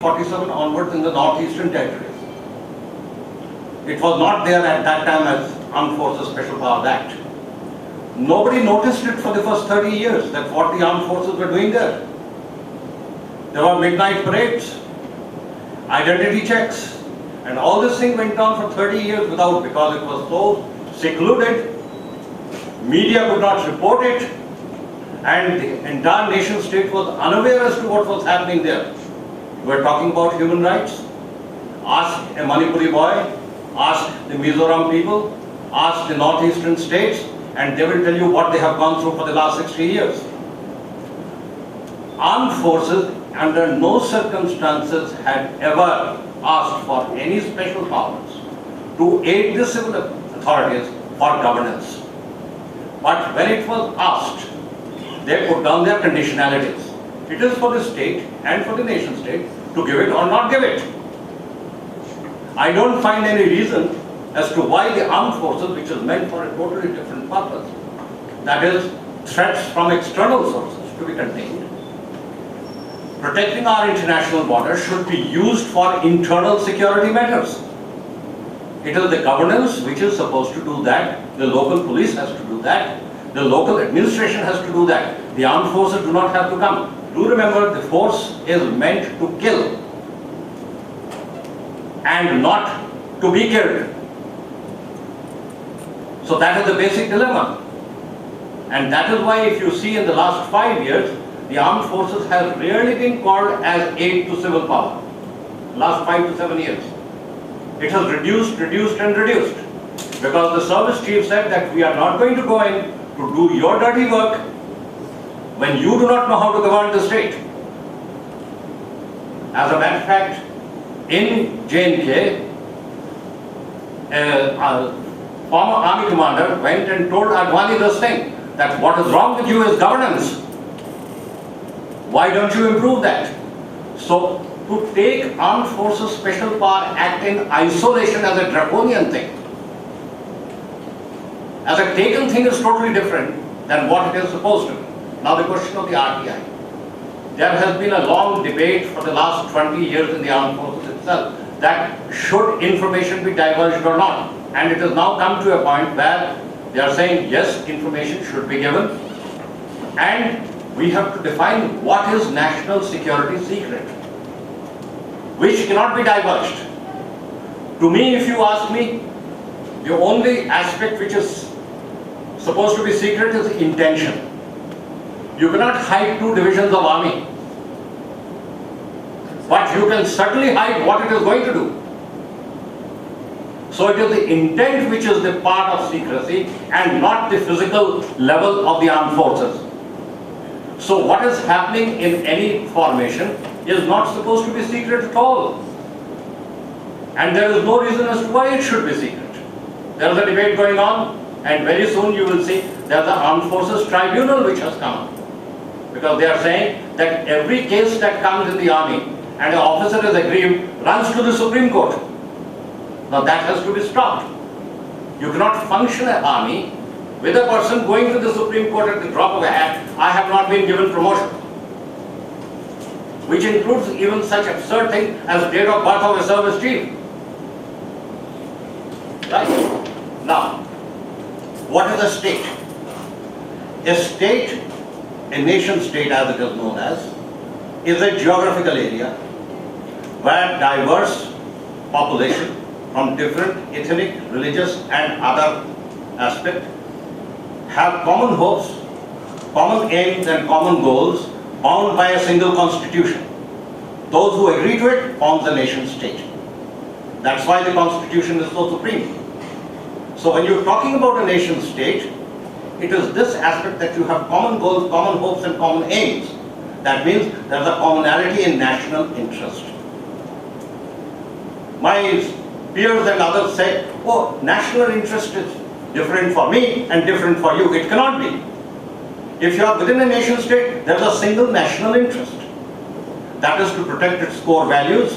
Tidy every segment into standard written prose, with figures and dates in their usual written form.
47 onwards in the northeastern territories. It was not there at that time as Armed Forces Special Powers Act. Nobody noticed it for the first 30 years, that what the armed forces were doing there. There were midnight parades, identity checks, and all this thing went on for 30 years without, because it was so secluded, media could not report it, and the entire nation state was unaware as to what was happening there. We're talking about human rights. Ask a Manipuri boy, ask the Mizoram people, ask the northeastern states, and they will tell you what they have gone through for the last 60 years. Armed forces under no circumstances had ever asked for any special powers to aid the civil authorities for governance. But when it was asked, they put down their conditionalities. It is for the state and for the nation state to give it or not give it. I don't find any reason as to why the armed forces, which is meant for a totally different purpose, that is threats from external sources, to be contained, protecting our international borders, should be used for internal security matters. It is the governance which is supposed to do that, the local police has to do that, the local administration has to do that. The armed forces do not have to come. Do remember, the force is meant to kill and not to be killed. So that is the basic dilemma. And that is why, if you see in the last 5 years, the armed forces has rarely been called as aid to civil power. Last 5 to 7 years. It has reduced and reduced. Because the service chief said that we are not going to go in to do your dirty work when you do not know how to govern the state. As a matter of fact, in J&K, a former army commander went and told Advani this thing, that what is wrong with you is governance. Why don't you improve that? So, to take Armed Forces Special Power Act in isolation as a draconian thing, as a taken thing, is totally different than what it is supposed to be. Now the question of the RTI. There has been a long debate for the last 20 years in the armed forces itself that should information be divulged or not. And it has now come to a point where they are saying yes, information should be given, and we have to define what is national security secret, which cannot be divulged. To me, if you ask me, the only aspect which is supposed to be secret is intention. You cannot hide 2 divisions of army, but you can certainly hide what it is going to do. So it is the intent which is the part of secrecy and not the physical level of the armed forces. So what is happening in any formation is not supposed to be secret at all. And there is no reason as to why it should be secret. There is a debate going on, and very soon you will see there is the Armed Forces Tribunal which has come up. Because they are saying that every case that comes in the army and an officer is aggrieved runs to the Supreme Court. Now that has to be stopped. You cannot function an army with a person going to the Supreme Court at the drop of a hat, I have not been given promotion. Which includes even such absurd thing as date of birth of a service chief. Right? Now, what is a state? A state, a nation state as it is known as, is a geographical area where diverse population from different ethnic, religious and other aspects have common hopes, common aims and common goals bound by a single constitution. Those who agree to it forms a nation state. That's why the constitution is so supreme. So when you're talking about a nation state, it is this aspect that you have common goals, common hopes and common aims. That means there's a commonality in national interest. My peers and others say, oh, national interest is different for me and different for you. It cannot be. If you are within a nation state, there is a single national interest. That is to protect its core values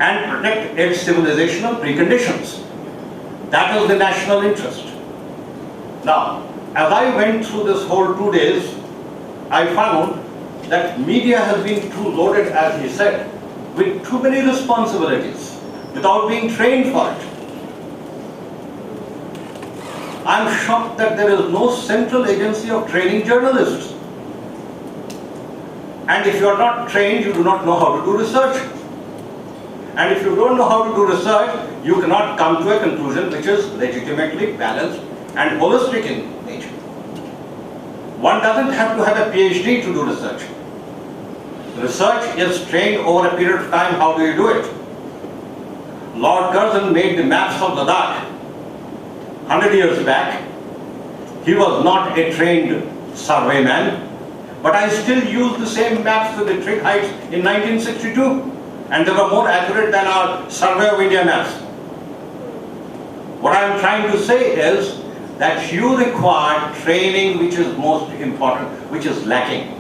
and protect its civilizational preconditions. That is the national interest. Now, as I went through this whole 2 days, I found that media has been too loaded, as he said, with too many responsibilities without being trained for it. I'm shocked that there is no central agency of training journalists. And if you are not trained, you do not know how to do research. And if you don't know how to do research, you cannot come to a conclusion which is legitimately balanced and holistic in nature. One doesn't have to have a PhD to do research. Research is trained over a period of time. How do you do it? Lord Curzon made the maps of Ladakh 100 years back. He was not a trained surveyman, but I still use the same maps with the trig heights in 1962, and they were more accurate than our Survey of India maps. What I am trying to say is that you require training, which is most important, which is lacking.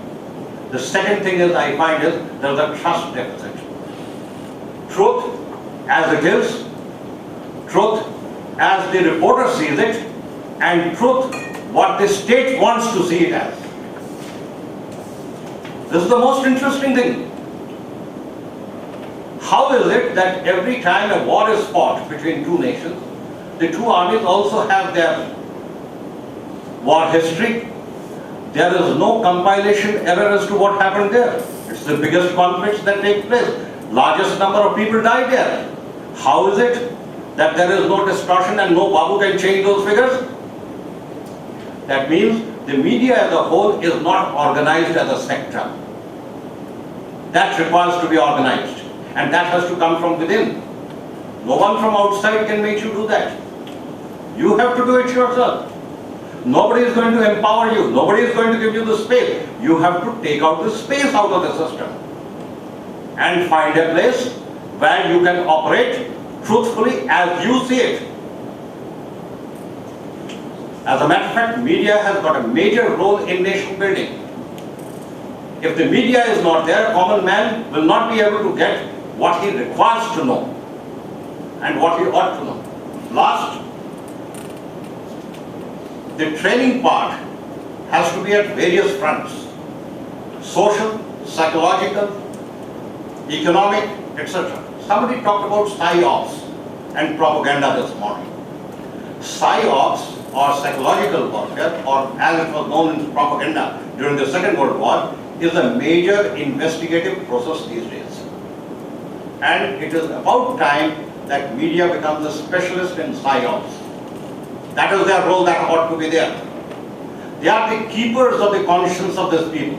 The second thing is I find is there is a trust deficit. Truth as it is, truth as the reporter sees it, and truth what the state wants to see it as. This is the most interesting thing. How is it that every time a war is fought between two nations, the two armies also have their war history? There is no compilation error as to what happened there. It's the biggest conflicts that take place. Largest number of people died there. How is it that there is no distortion and no Babu can change those figures? That means the media as a whole is not organized as a sector. That requires to be organized, and that has to come from within. No one from outside can make you do that. You have to do it yourself. Nobody is going to empower you. Nobody is going to give you the space. You have to take out the space out of the system and find a place where you can operate truthfully as you see it. As a matter of fact, media has got a major role in nation building. If the media is not there, a common man will not be able to get what he requires to know and what he ought to know. Last, the training part has to be at various fronts: social, psychological, economic, etc. Somebody talked about PSYOPs and propaganda this morning. PSYOPs, or psychological warfare, or as it was known in propaganda during the Second World War, is a major investigative process these days. And it is about time that media becomes a specialist in PSYOPs. That is their role that ought to be there. They are the keepers of the conscience of these people.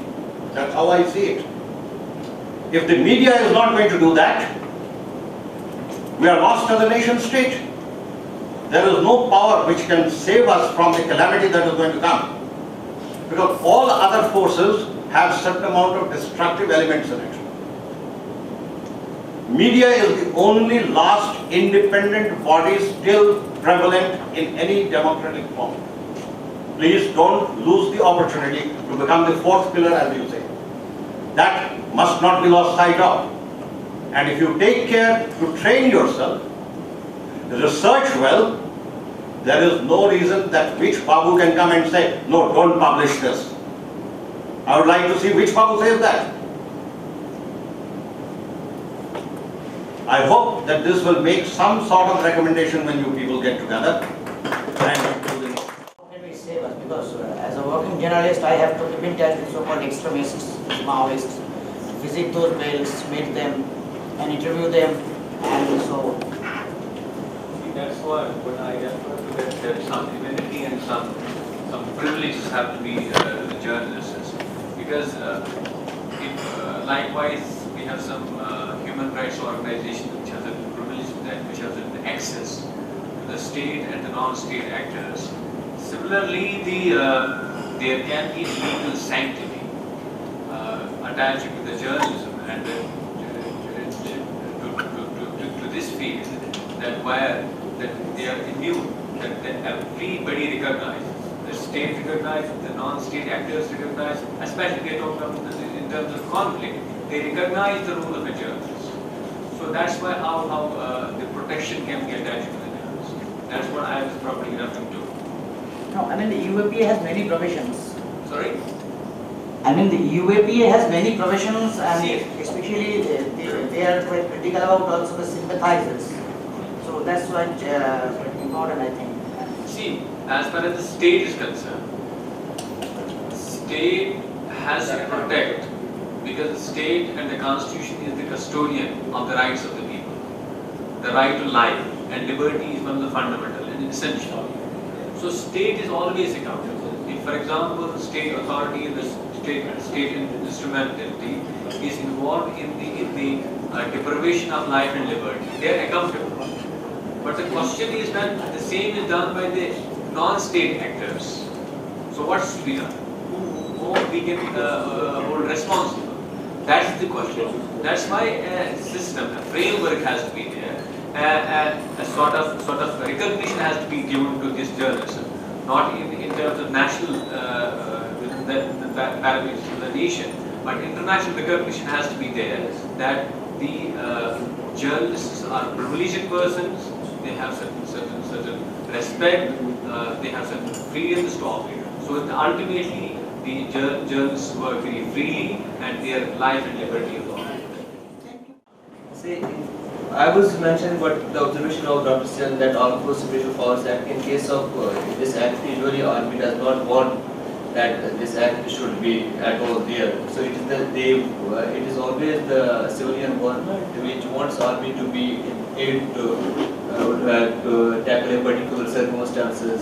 That's how I see it. If the media is not going to do that, we are lost as a nation state. There is no power which can save us from the calamity that is going to come. Because all other forces have certain amount of destructive elements in it. Media is the only last independent body still prevalent in any democratic form. Please don't lose the opportunity to become the fourth pillar, as you say. That must not be lost sight of. And if you take care to train yourself, research well, there is no reason that which Babu can come and say, no, don't publish this. I would like to see which Babu says that. I hope that this will make some sort of recommendation when you people get together. How can we save us? Because as a working journalist, I have to keep in touch with so-called extremists, Maoists, visit those belts, meet them, and interview them, and so. See, that's what when I refer to that, there is some immunity and some privileges have to be the journalists, because likewise we have some human rights organizations which have certain privileges, which have certain access to the state and the non-state actors. Similarly, there can be legal sanctity attached to the journalism and to this field, that where that they are immune, that everybody recognizes, the state recognizes, the non-state actors recognize, especially they talk about in terms of conflict, they recognize the role of a journalist. So that's why how the protection can be attached to the journalist. That's what I was probably referring to. No, I mean the UAP has many provisions. Sorry? I mean, the UAP has many professions, and See. especially they are quite critical about also the sympathizers. So that's what important, I think. See, as far as the state is concerned, state has to protect, because the state and the constitution is the custodian of the rights of the people. The right to life and liberty is one of the fundamental and essential. So state is always accountable. If, for example, the state authority, the state instrumentality is involved in the deprivation of life and liberty, they are accountable. But the question is that the same is done by the non-state actors. So what's to be done? Who we can hold responsible? That's the question. That's why a system, a framework has to be there. A sort of recognition has to be given to this journalism, not in terms of national within the parameters of the nation, but international recognition has to be there that the journalists are privileged persons. They have certain respect. They have certain freedoms to operate. So ultimately, the journalists work very freely, and their life and liberty is all. See, I was mentioning what the observation of Dr. Sen that Armed Forces Special Powers Act, in case of this act, usually Army does not want that this act should be at all there. So it is always the civilian government which wants Army to be aid to tackle a particular circumstances,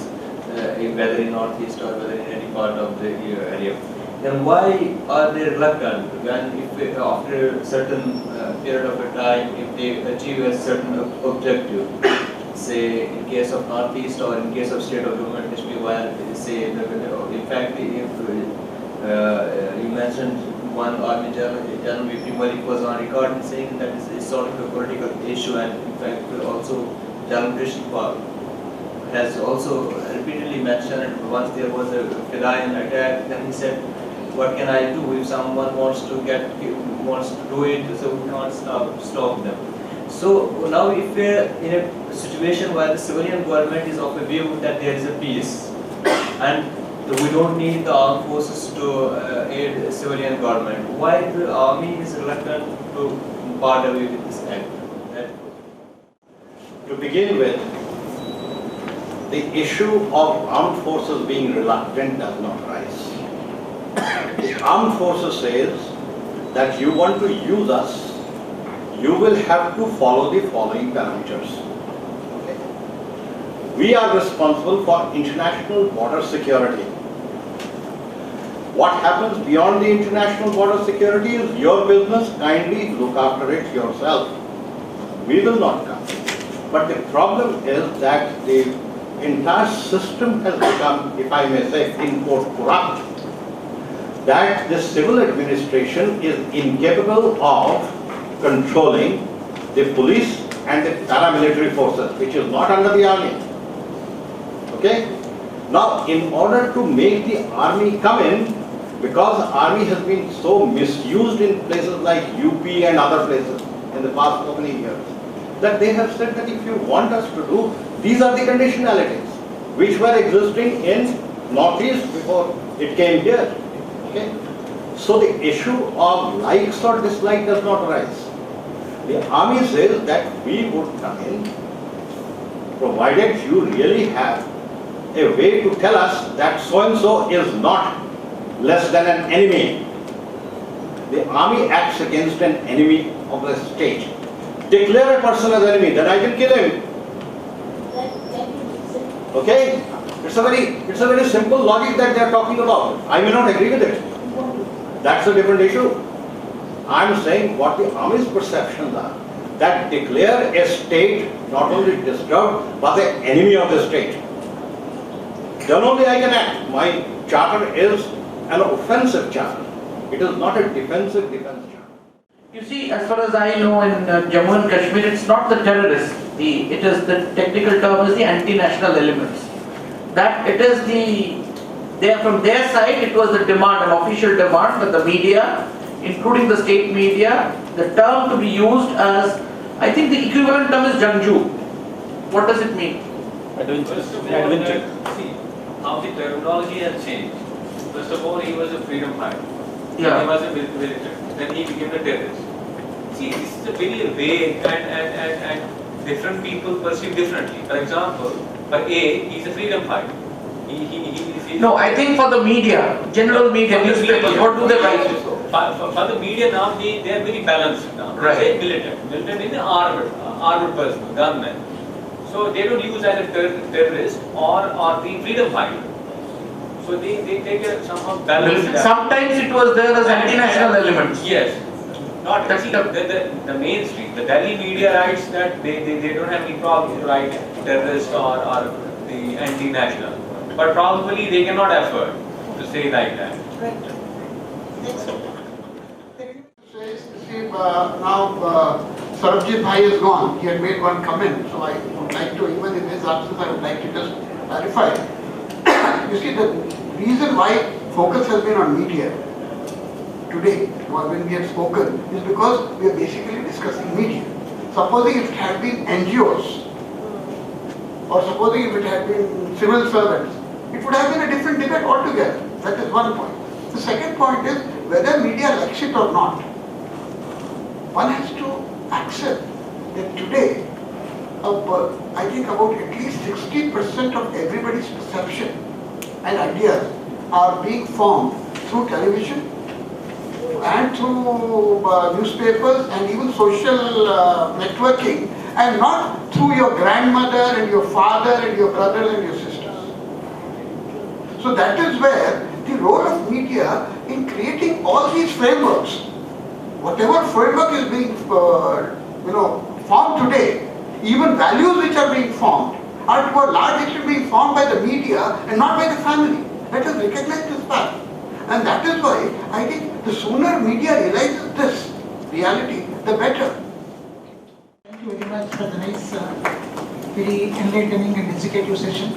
whether in Northeast or whether in any part of the area. Then why are they reluctant when if after a certain period of a time, if they achieve a certain objective, say in case of Northeast or in case of state of government, where say in fact if you mentioned one army general Vipin Malik was on record in saying that it's sort of a political issue, and in fact also General Krishna Pal has also repeatedly mentioned once there was a Fedayeen attack, then he said, what can I do if someone wants to do it, so we can't stop them. So now if we are in a situation where the civilian government is of a view that there is a peace and we don't need the armed forces to aid the civilian government, why the army is reluctant to part away with this act? To begin with, the issue of armed forces being reluctant does not rise. The armed forces says that you want to use us, you will have to follow the following parameters. Okay. We are responsible for international border security. What happens beyond the international border security is your business, kindly look after it yourself. We will not come. But the problem is that the entire system has become, if I may say, in quote, corrupt. That the civil administration is incapable of controlling the police and the paramilitary forces, which is not under the army. Okay? Now, in order to make the army come in, because the army has been so misused in places like UP and other places in the past so many years, that they have said that if you want us to do, these are the conditionalities which were existing in Northeast before it came here. Okay? So the issue of likes or dislike does not arise. The army says that we would come in, provided you really have a way to tell us that so-and-so is not less than an enemy. The army acts against an enemy of the state. Declare a person as enemy, then I can kill him. Okay? It's a very simple logic that they are talking about. I may not agree with it. That's a different issue. I'm saying what the army's perceptions are. That declare a state not only disturbed but the enemy of the state. Then only I can act. My charter is an offensive charter. It is not a defensive defense charter. You see, as far as I know, in Jammu and Kashmir, it's not the terrorists. It is the technical term is the anti-national elements. That it is from their side, it was the demand, an official demand by the media, including the state media, the term to be used as, I think the equivalent term is Jangju. What does it mean? First of all, see how the terminology has changed. First of all, he was a freedom fighter. Yeah. He was a militant. Then he became a terrorist. See, this is a very vague and different people perceive differently. For example, for A, he's a freedom fighter. He No, I think for the media, general media, For the newspapers, media. what do they write? For the media now, they are very balanced now. Right. They say militant. Militant in the armored person, gunmen. So they don't use as a terrorist or the freedom fighter. So they take a somehow balanced. Sometimes it was there as anti-national elements. Yes. Not That's see, the- the mainstream, the Delhi media writes that they don't have any problem to write terrorist or the anti-national. But probably they cannot afford to say like that. Now Sarabjit Bhai is gone. He had made one comment, so I would like to, even in his absence, I would like to just clarify. You see, the reason why focus has been on media today, when we have spoken, is because we are basically discussing media. Supposing if it had been NGOs, or supposing if it had been civil servants, it would have been a different debate altogether. That is one point. The second point is whether media likes it or not. One has to accept that today, I think about at least 60% of everybody's perception and ideas are being formed through television and through newspapers and even social networking, and not through your grandmother and your father and your brothers and your sisters. So that is where the role of media in creating all these frameworks, whatever framework is being formed today, even values which are being formed, are to a large extent being formed by the media and not by the family. Let us recognize this fact. And that is why I think the sooner media realizes this reality, the better. Thank you very much for the nice, very enlightening and educative session.